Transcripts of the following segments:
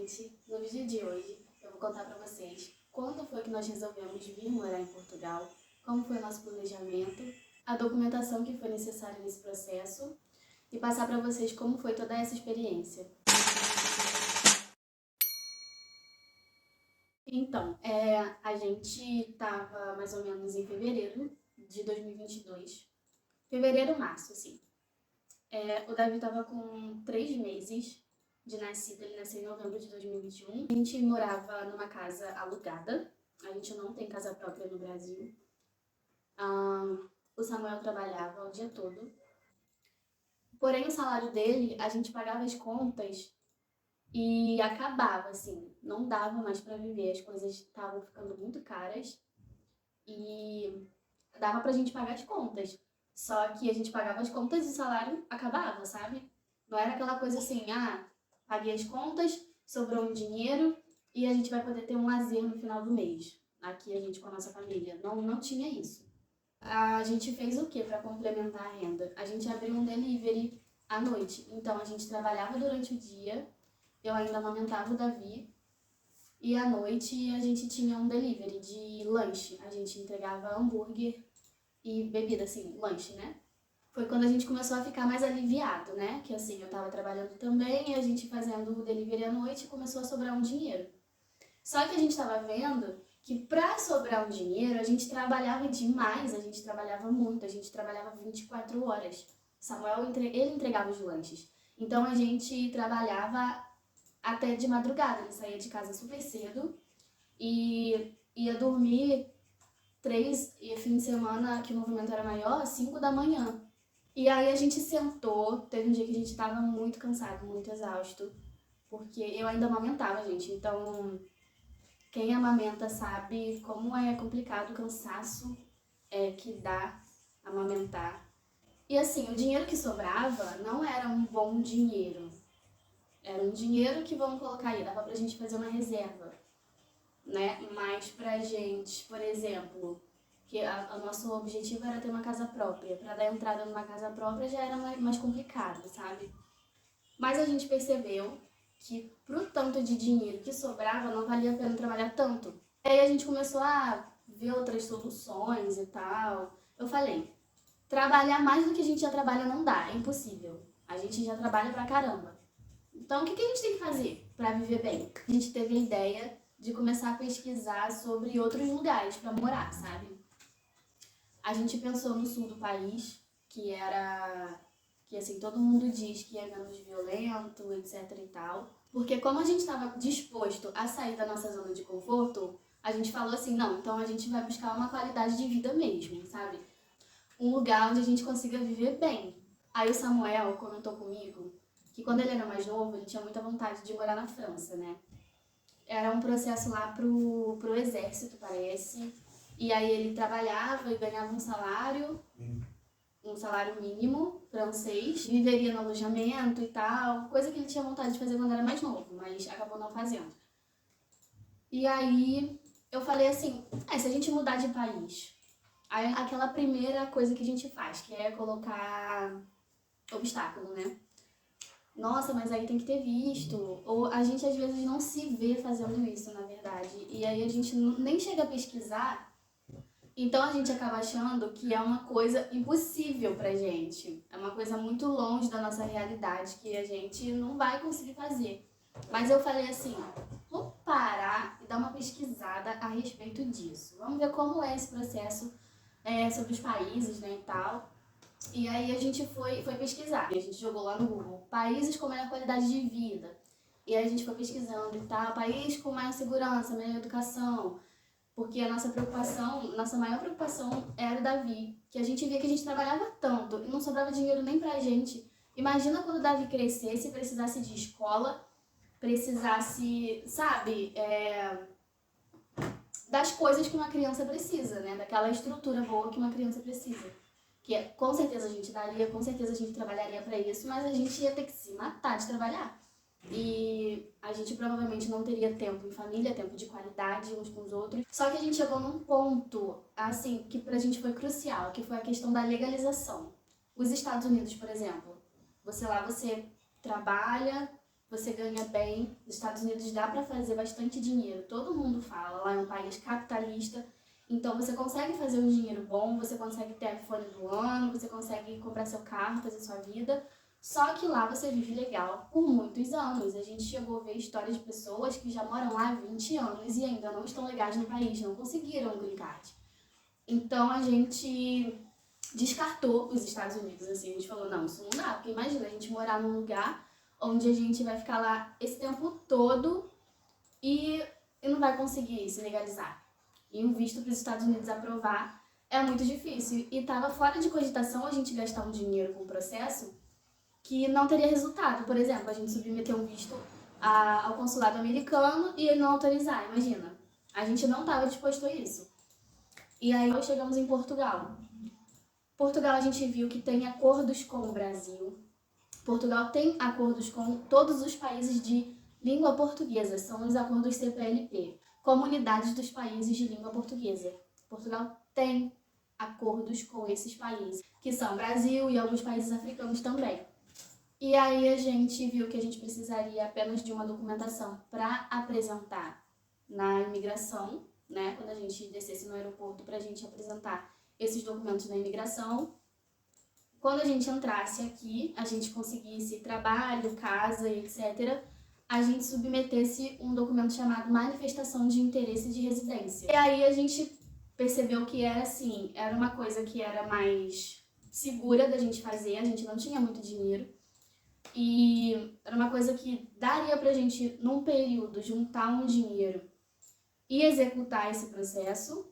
gente, no vídeo de hoje eu vou contar pra vocês quando foi que nós resolvemos vir morar em Portugal, como foi o nosso planejamento, a documentação que foi necessária nesse processo e passar pra vocês como foi toda essa experiência. Então, a gente tava mais ou menos em fevereiro de 2022, fevereiro, março, assim. O Davi tava com 3 meses de nascido, ele nasceu em novembro de 2021. A gente morava numa casa alugada, a gente não tem casa própria no Brasil. O Samuel trabalhava o dia todo, porém o salário dele, a gente pagava as contas e acabava, assim, não dava mais pra viver, as coisas estavam ficando muito caras e dava pra gente pagar as contas. Só que a gente pagava as contas e o salário acabava, sabe? Não era aquela coisa assim, paguei as contas, sobrou um dinheiro e a gente vai poder ter um lazer no final do mês. Aqui a gente com a nossa família. Não tinha isso. A gente fez o que para complementar a renda? A gente abriu um delivery à noite. Então a gente trabalhava durante o dia, eu ainda amamentava o Davi, e à noite a gente tinha um delivery de lanche. A gente entregava hambúrguer e bebida, assim, lanche, né? Foi quando a gente começou a ficar mais aliviado, né? Que assim, eu tava trabalhando também e a gente fazendo o delivery à noite começou a sobrar um dinheiro. Só que a gente tava vendo que pra sobrar um dinheiro, a gente trabalhava demais, a gente trabalhava muito, a gente trabalhava 24 horas. Samuel, ele entregava os lanches. Então a gente trabalhava até de madrugada, ele saía de casa super cedo e ia dormir 3, e fim de semana que o movimento era maior, 5 da manhã. E aí a gente sentou, teve um dia que a gente tava muito cansado, muito exausto, porque eu ainda amamentava, gente, então quem amamenta sabe como é complicado o cansaço que dá amamentar. E assim, o dinheiro que sobrava não era um bom dinheiro, era um dinheiro que vamos colocar aí, dava pra gente fazer uma reserva, né? Mas pra gente, por exemplo, que o nosso objetivo era ter uma casa própria. Para dar entrada numa casa própria já era mais complicado, sabe? Mas a gente percebeu que pro tanto de dinheiro que sobrava não valia a pena trabalhar tanto. E aí a gente começou a ver outras soluções e tal. Eu falei, trabalhar mais do que a gente já trabalha não dá, é impossível. A gente já trabalha pra caramba. Então o que a gente tem que fazer para viver bem? A gente teve a ideia de começar a pesquisar sobre outros lugares para morar, sabe? A gente pensou no sul do país, que assim, todo mundo diz que é menos violento, etc e tal. Porque como a gente estava disposto a sair da nossa zona de conforto, a gente falou assim, não, então a gente vai buscar uma qualidade de vida mesmo, sabe? Um lugar onde a gente consiga viver bem. Aí o Samuel comentou comigo que quando ele era mais novo, ele tinha muita vontade de morar na França, né? Era um processo lá pro exército, parece. E aí ele trabalhava e ganhava um salário mínimo francês, viveria no alojamento e tal, coisa que ele tinha vontade de fazer quando era mais novo, mas acabou não fazendo. E aí eu falei assim, se a gente mudar de país, aí aquela primeira coisa que a gente faz, que é colocar obstáculo, né? Nossa, mas aí tem que ter visto. Ou a gente às vezes não se vê fazendo isso, na verdade. E aí a gente nem chega a pesquisar, então a gente acaba achando que é uma coisa impossível pra gente. É uma coisa muito longe da nossa realidade, que a gente não vai conseguir fazer. Mas eu falei assim, vou parar e dar uma pesquisada a respeito disso. Vamos ver como é esse processo sobre os países, né, e tal. E aí a gente foi pesquisar. A gente jogou lá no Google, países com melhor qualidade de vida. E aí a gente foi pesquisando e tal, país com maior segurança, melhor educação. Porque a nossa maior preocupação era o Davi. Que a gente via que a gente trabalhava tanto e não sobrava dinheiro nem pra gente. Imagina quando o Davi crescesse, precisasse de escola, precisasse, sabe, das coisas que uma criança precisa, né? Daquela estrutura boa que uma criança precisa. Que com certeza a gente daria, com certeza a gente trabalharia pra isso, mas a gente ia ter que se matar de trabalhar. E a gente provavelmente não teria tempo em família, tempo de qualidade uns com os outros. Só que a gente chegou num ponto, assim, que pra gente foi crucial, que foi a questão da legalização. Os Estados Unidos, por exemplo, você trabalha, você ganha bem. Nos Estados Unidos dá pra fazer bastante dinheiro, todo mundo fala, lá é um país capitalista. Então você consegue fazer um dinheiro bom, você consegue ter iPhone do ano, você consegue comprar seu carro, fazer sua vida. Só que lá você vive legal por muitos anos. A gente chegou a ver histórias de pessoas que já moram lá há 20 anos e ainda não estão legais no país, não conseguiram o green card. Então a gente descartou os Estados Unidos, assim, a gente falou, não, isso não dá, porque imagina a gente morar num lugar onde a gente vai ficar lá esse tempo todo e não vai conseguir se legalizar. E um visto para os Estados Unidos aprovar é muito difícil. E estava fora de cogitação a gente gastar um dinheiro com o processo que não teria resultado. Por exemplo, a gente submeter um visto ao consulado americano e ele não autorizar, imagina. A gente não estava disposto a isso. E aí nós chegamos em Portugal. Portugal a gente viu que tem acordos com o Brasil. Portugal tem acordos com todos os países de língua portuguesa, são os acordos CPLP, Comunidades dos Países de Língua Portuguesa. Portugal tem acordos com esses países, que são Brasil e alguns países africanos também. E aí a gente viu que a gente precisaria apenas de uma documentação para apresentar na imigração, né? Quando a gente descesse no aeroporto para a gente apresentar esses documentos na imigração. Quando a gente entrasse aqui, a gente conseguisse trabalho, casa e etc., a gente submetesse um documento chamado Manifestação de Interesse de Residência. E aí a gente percebeu que era assim, era uma coisa que era mais segura da gente fazer, a gente não tinha muito dinheiro. E era uma coisa que daria pra gente, num período, juntar um dinheiro e executar esse processo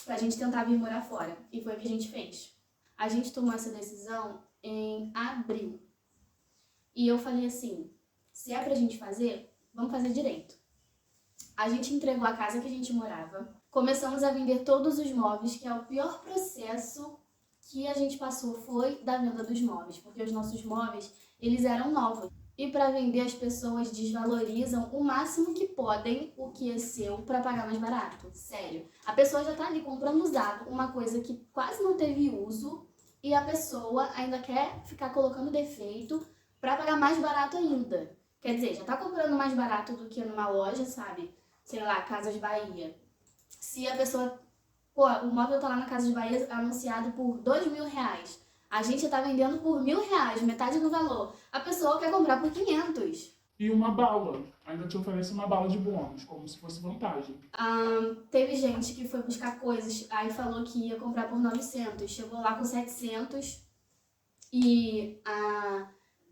pra gente tentar vir morar fora. E foi o que a gente fez. A gente tomou essa decisão em abril. E eu falei assim, se é pra gente fazer, vamos fazer direito. A gente entregou a casa que a gente morava. Começamos a vender todos os móveis, que é o pior processo que a gente passou foi da venda dos móveis. Porque os nossos móveis, eles eram novos. E para vender as pessoas desvalorizam o máximo que podem o que é seu para pagar mais barato. Sério. A pessoa já tá ali comprando usado, uma coisa que quase não teve uso, e a pessoa ainda quer ficar colocando defeito para pagar mais barato ainda. Quer dizer, já tá comprando mais barato do que numa loja, sabe? Sei lá, Casas Bahia. Se a pessoa... Pô, o móvel tá lá na Casas Bahia anunciado por R$2.000. A gente tá vendendo por R$1.000, metade do valor. A pessoa quer comprar por 500. E uma bala. Ainda te oferece uma bala de bônus, como se fosse vantagem. Teve gente que foi buscar coisas, aí falou que ia comprar por 900. Chegou lá com 700 e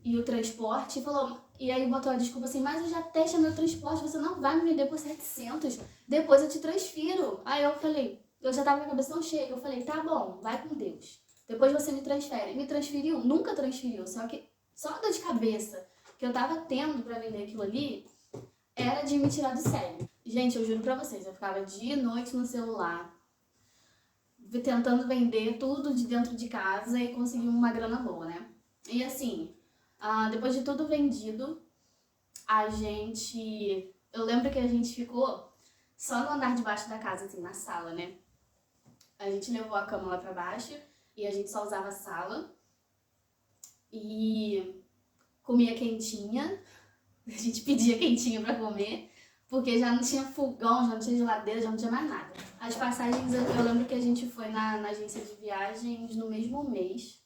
o transporte falou... E aí botou a desculpa assim, mas eu já testei meu transporte, você não vai me vender por 700. Depois eu te transfiro. Aí eu falei, eu já tava com a cabeça tão cheia, eu falei, tá bom, vai com Deus. Depois você me transfere. Me transferiu? Nunca transferiu. Só que só a dor de cabeça que eu tava tendo pra vender aquilo ali era de me tirar do sério. Gente, eu juro pra vocês, eu ficava dia e noite no celular, tentando vender tudo de dentro de casa e conseguir uma grana boa, né? E assim, depois de tudo vendido, a gente... Eu lembro que a gente ficou só no andar de baixo da casa, assim, na sala, né? A gente levou a cama lá pra baixo e a gente só usava a sala e comia quentinha. A gente pedia quentinha pra comer, porque já não tinha fogão, já não tinha geladeira, já não tinha mais nada. As passagens, eu lembro que a gente foi na agência de viagens no mesmo mês.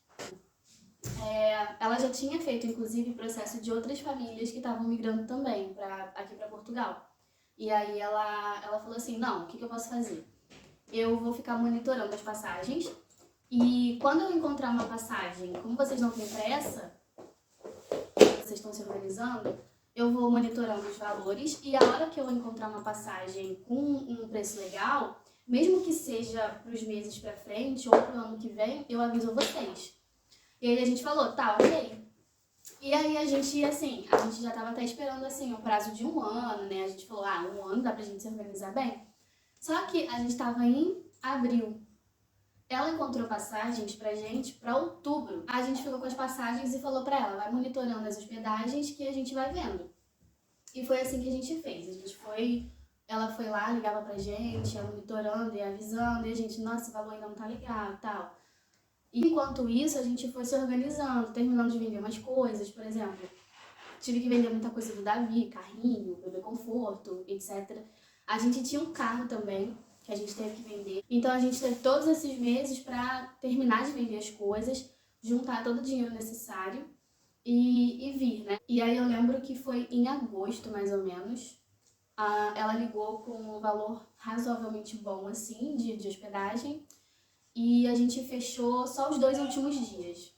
Ela já tinha feito, inclusive, processo de outras famílias que estavam migrando também aqui pra Portugal. E aí ela falou assim, não, o que eu posso fazer? Eu vou ficar monitorando as passagens e quando eu encontrar uma passagem, como vocês não têm pressa, vocês estão se organizando, eu vou monitorando os valores e a hora que eu encontrar uma passagem com um preço legal, mesmo que seja para os meses para frente ou para o ano que vem, eu aviso vocês. E aí a gente falou, tá, ok. E aí a gente, assim, a gente já tava até esperando, assim, o prazo de 1 ano, né? A gente falou, 1 ano dá pra gente se organizar bem. Só que a gente tava em abril. Ela encontrou passagens pra gente pra outubro. A gente ficou com as passagens e falou pra ela, vai monitorando as hospedagens que a gente vai vendo. E foi assim que a gente fez. Ela foi lá, ligava pra gente, ia monitorando e avisando, e a gente, nossa, esse valor ainda não tá legal e tal. E enquanto isso, a gente foi se organizando, terminando de vender umas coisas, por exemplo. tive que vender muita coisa do Davi, carrinho, bebê conforto, etc. A gente tinha um carro também, que a gente teve que vender. Então a gente teve todos esses meses para terminar de vender as coisas, juntar todo o dinheiro necessário e vir, né? E aí eu lembro que foi em agosto, mais ou menos, ela ligou com um valor razoavelmente bom, assim, de hospedagem. E a gente fechou só os 2 últimos dias,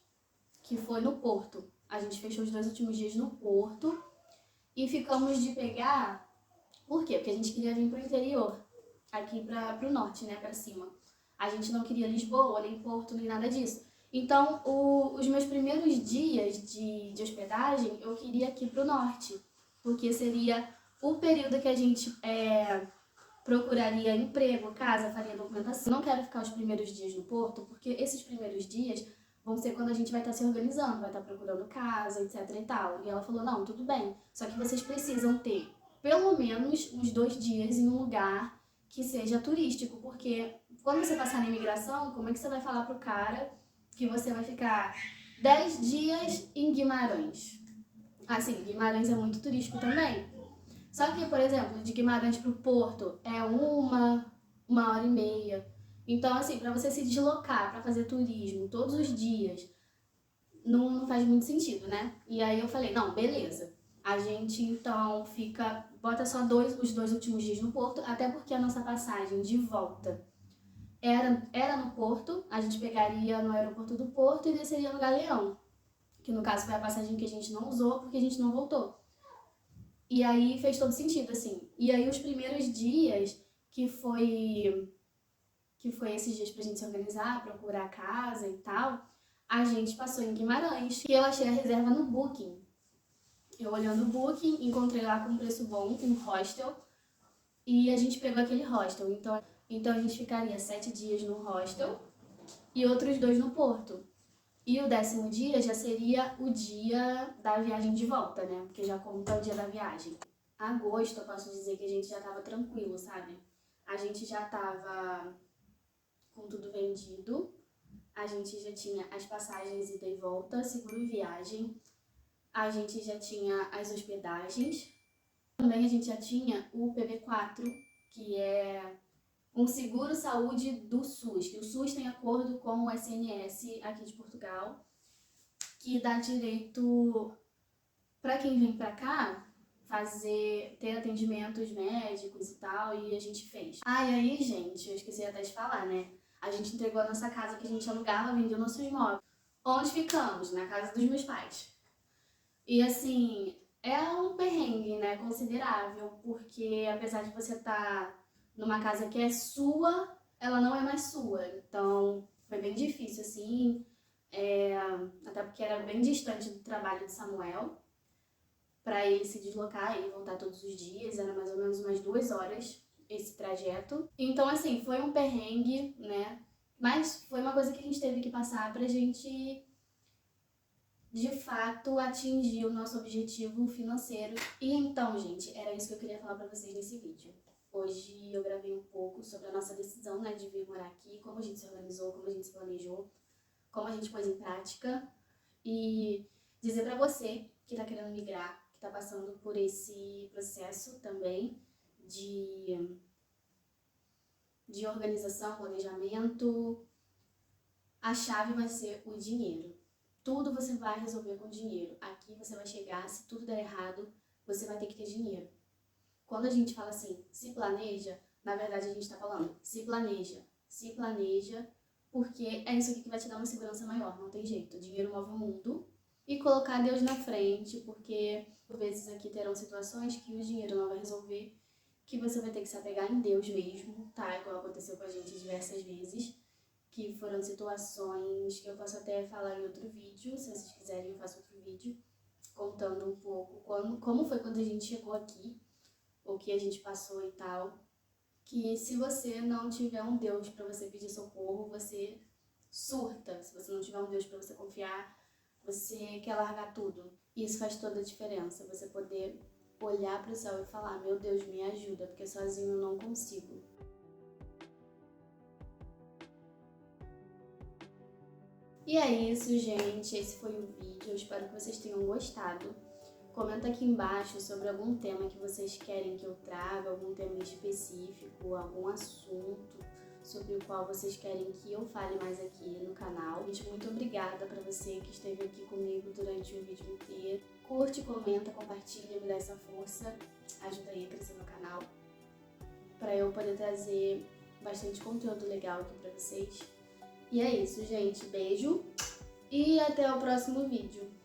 que foi no Porto. A gente fechou os 2 últimos dias no Porto e ficamos de pegar... Por quê? Porque a gente queria vir pro interior, aqui pro norte, né, pra cima. A gente não queria Lisboa, nem Porto, nem nada disso. Então, os meus primeiros dias de hospedagem, eu queria aqui pro norte, porque seria o período que a gente procuraria emprego, casa, faria documentação. Eu não quero ficar os primeiros dias no Porto, porque esses primeiros dias vão ser quando a gente vai estar se organizando, vai estar procurando casa, etc e tal. E ela falou, não, tudo bem, só que vocês precisam ter pelo menos uns 2 dias em um lugar que seja turístico, porque quando você passar na imigração, como é que você vai falar pro cara que você vai ficar 10 dias em Guimarães? Assim, Guimarães é muito turístico também. Só que, por exemplo, de Guimarães pro Porto é uma hora e meia. Então, assim, para você se deslocar, para fazer turismo todos os dias, não faz muito sentido, né? E aí eu falei, não, beleza. A gente, então, bota só os 2 últimos dias no Porto, até porque a nossa passagem de volta era no Porto, a gente pegaria no aeroporto do Porto e desceria no Galeão, que no caso foi a passagem que a gente não usou porque a gente não voltou. E aí fez todo sentido, assim. E aí os primeiros dias, que foi esses dias pra gente se organizar, procurar casa e tal, a gente passou em Guimarães, e eu achei a reserva no Booking. Eu olhando o Booking, encontrei lá com um preço bom, um hostel, e a gente pegou aquele hostel. Então a gente ficaria 7 dias no hostel e outros 2 no Porto. E o 10º dia já seria o dia da viagem de volta, né? Porque já conta o dia da viagem. Agosto, eu posso dizer que a gente já tava tranquilo, sabe? A gente já tava com tudo vendido, a gente já tinha as passagens ida e volta, seguro viagem, a gente já tinha as hospedagens, também a gente já tinha o PB4, que é um seguro saúde do SUS, que o SUS tem acordo com o SNS aqui de Portugal, que dá direito para quem vem para cá ter atendimentos médicos e tal, e a gente fez. E aí, gente, eu esqueci até de falar, né? A gente entregou a nossa casa que a gente alugava, vendeu nossos móveis. Onde ficamos? Na casa dos meus pais. E assim, é um perrengue, né, considerável, porque apesar de você estar numa casa que é sua, ela não é mais sua. Então, foi bem difícil, assim, até porque era bem distante do trabalho de Samuel, para ele se deslocar e voltar todos os dias, era mais ou menos umas 2 horas esse trajeto. Então, assim, foi um perrengue, né, mas foi uma coisa que a gente teve que passar pra gente de fato atingir o nosso objetivo financeiro. E então, gente, era isso que eu queria falar pra vocês nesse vídeo. Hoje eu gravei um pouco sobre a nossa decisão, né, de vir morar aqui, como a gente se organizou, como a gente se planejou, como a gente pôs em prática, e dizer pra você que tá querendo migrar, que tá passando por esse processo também de organização, planejamento, a chave vai ser o dinheiro. Tudo você vai resolver com dinheiro. Aqui você vai chegar, se tudo der errado, você vai ter que ter dinheiro. Quando a gente fala assim, se planeja, na verdade a gente tá falando, se planeja, porque é isso aqui que vai te dar uma segurança maior, não tem jeito. O dinheiro move o mundo. E colocar Deus na frente, porque por vezes aqui terão situações que o dinheiro não vai resolver, que você vai ter que se apegar em Deus mesmo, tá? Igual aconteceu com a gente diversas vezes. Que foram situações que eu posso até falar em outro vídeo, se vocês quiserem eu faço outro vídeo, contando um pouco como foi quando a gente chegou aqui, o que a gente passou e tal. Que se você não tiver um Deus pra você pedir socorro, você surta. Se você não tiver um Deus pra você confiar, você quer largar tudo. E isso faz toda a diferença, você poder olhar pro céu e falar, meu Deus, me ajuda, porque sozinho eu não consigo. E é isso, gente. Esse foi o vídeo. Eu espero que vocês tenham gostado. Comenta aqui embaixo sobre algum tema que vocês querem que eu traga, algum tema específico, algum assunto sobre o qual vocês querem que eu fale mais aqui no canal. Gente, muito obrigada para você que esteve aqui comigo durante o vídeo inteiro. Curte, comenta, compartilha, me dá essa força, ajuda aí a crescer meu canal, para eu poder trazer bastante conteúdo legal aqui para vocês. E é isso, gente. Beijo e até o próximo vídeo.